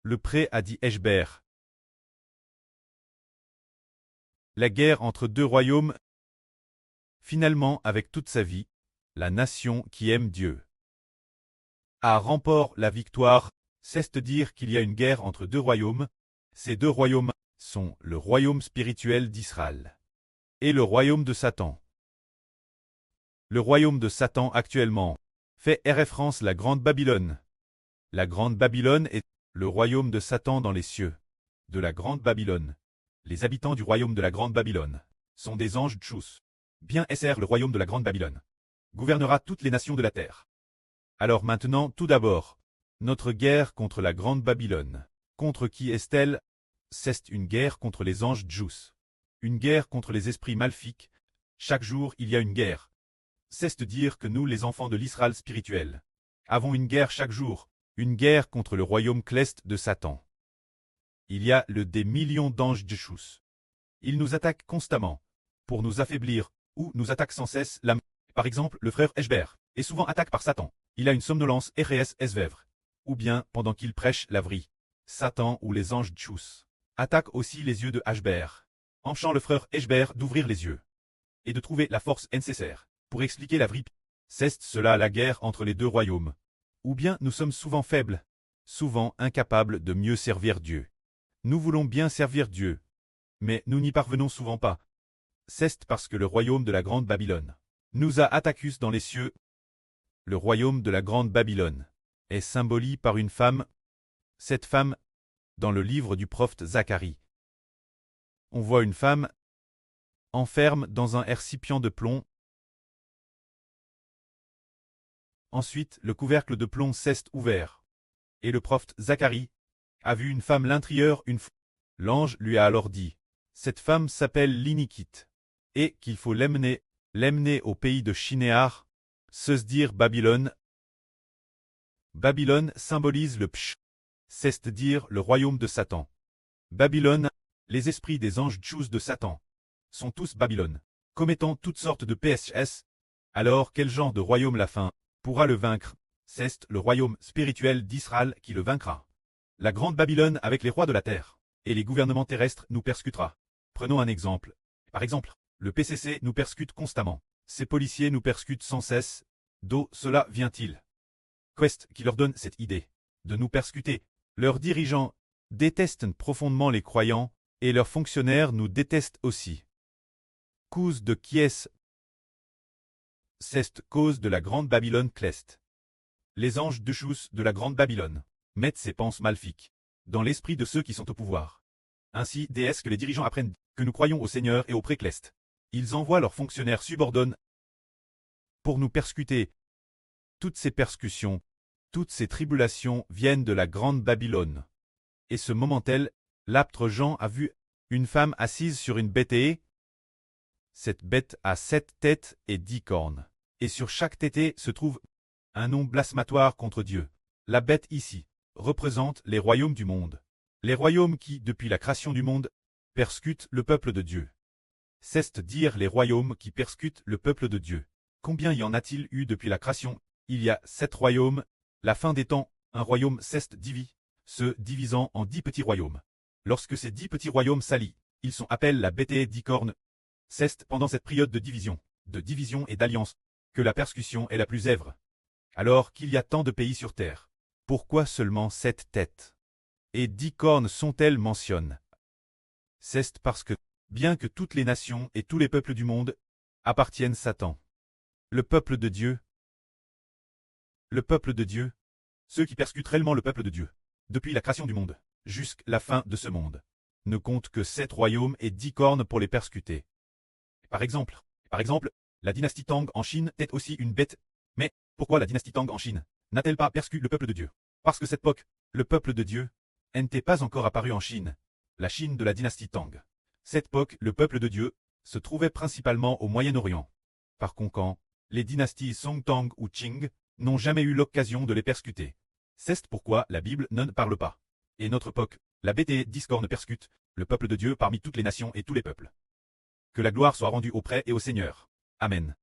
Le pré a dit Eshber. La guerre entre deux royaumes. Finalement, avec toute sa vie, la nation qui aime Dieu a remporté la victoire. C'est dire qu'il y a une guerre entre deux royaumes. Ces deux royaumes sont le royaume spirituel d'Israël et le royaume de Satan. Le royaume de Satan actuellement fait référence à la Grande Babylone. La Grande Babylone est le royaume de Satan dans les cieux. De la Grande Babylone. Les habitants du royaume de la Grande Babylone sont des anges tchous. Bien SR, le royaume de la Grande Babylone gouvernera toutes les nations de la terre. Alors maintenant, tout d'abord, notre guerre contre la Grande Babylone. Contre qui est-elle? C'est une guerre contre les anges tchous. Une guerre contre les esprits maléfiques. Chaque jour, il y a une guerre. C'est dire que nous, les enfants de l'Israël spirituel, avons une guerre chaque jour. Une guerre contre le royaume céleste de Satan. Il y a des millions d'anges tchous. Ils nous attaquent constamment pour nous affaiblir ou nous attaquent sans cesse. Par exemple, le frère Eshber est souvent attaqué par Satan. Il a une somnolence RSSVEVR. Ou bien, pendant qu'il prêche la vraie, Satan ou les anges tchous attaquent aussi les yeux de Eshber, empêchant le frère Eshber d'ouvrir les yeux et de trouver la force nécessaire pour expliquer la vraie. C'est cela la guerre entre les deux royaumes. Ou bien nous sommes souvent faibles, souvent incapables de mieux servir Dieu. Nous voulons bien servir Dieu, mais nous n'y parvenons souvent pas. C'est parce que le royaume de la Grande Babylone nous a attaqués dans les cieux. Le royaume de la Grande Babylone est symbolisé par une femme. Cette femme, dans le livre du prophète Zacharie, on voit une femme enferme dans un récipient de plomb. Ensuite, le couvercle de plomb s'est ouvert, et le prophète Zacharie a vu une femme l'intérieur une fois. L'ange lui a alors dit, cette femme s'appelle l'iniquite, et qu'il faut l'emmener au pays de Shinéar, se dire Babylone. Babylone symbolise le psh, c'est-à-dire le royaume de Satan. Babylone, les esprits des anges tchous de Satan, sont tous Babylone, commettant toutes sortes de PSS. Alors quel genre de royaume la fin pourra le vaincre? C'est le royaume spirituel d'Israël qui le vaincra. La Grande Babylone avec les rois de la terre et les gouvernements terrestres nous persécutera. Prenons un exemple. Par exemple, le PCC nous persécute constamment. Ces policiers nous persécutent sans cesse. D'où cela vient-il? Quest qui leur donne cette idée de nous persécuter? Leurs dirigeants détestent profondément les croyants et leurs fonctionnaires nous détestent aussi. Cause de qui est-ce? C'est cause de la Grande Babylone céleste. Les anges tchous de la Grande Babylone mettent ces pensées maléfiques dans l'esprit de ceux qui sont au pouvoir. Ainsi, dès que les dirigeants apprennent que nous croyons au Seigneur et au pré-céleste, ils envoient leurs fonctionnaires subordonnés pour nous persécuter. Toutes ces persécutions, toutes ces tribulations viennent de la Grande Babylone. Et ce moment-là, l'apôtre Jean a vu une femme assise sur une bête et cette bête a 7 têtes et 10 cornes. Et sur chaque tête se trouve un nom blasphématoire contre Dieu. La bête ici représente les royaumes du monde. Les royaumes qui, depuis la création du monde, persécutent le peuple de Dieu. C'est-à-dire les royaumes qui persécutent le peuple de Dieu. Combien y en a-t-il eu depuis la création? Il y a 7 royaumes. La fin des temps, un royaume s'est divisé, se divisant en 10 petits royaumes. Lorsque ces 10 petits royaumes s'allient, ils sont appelés la bête et 10 cornes. C'est pendant cette période de division et d'alliance, que la persécution est la plus sévère. Alors qu'il y a tant de pays sur terre, pourquoi seulement 7 têtes et 10 cornes sont-elles mentionnées? C'est parce que, bien que toutes les nations et tous les peuples du monde appartiennent à Satan, le peuple de Dieu, ceux qui persécutent réellement le peuple de Dieu, depuis la création du monde, jusqu'à la fin de ce monde, ne comptent que 7 royaumes et 10 cornes pour les persécuter. Par exemple, la dynastie Tang en Chine est aussi une bête. Mais, pourquoi la dynastie Tang en Chine n'a-t-elle pas persécuté le peuple de Dieu? Parce que cette époque, le peuple de Dieu, n'était pas encore apparu en Chine, la Chine de la dynastie Tang. Cette époque, le peuple de Dieu, se trouvait principalement au Moyen-Orient. Par conséquent, les dynasties Song Tang ou Qing n'ont jamais eu l'occasion de les persécuter. C'est pourquoi la Bible n'en parle pas. Et notre époque, la bête et discorde persécute le peuple de Dieu parmi toutes les nations et tous les peuples. Que la gloire soit rendue auprès et au Seigneur. Amen.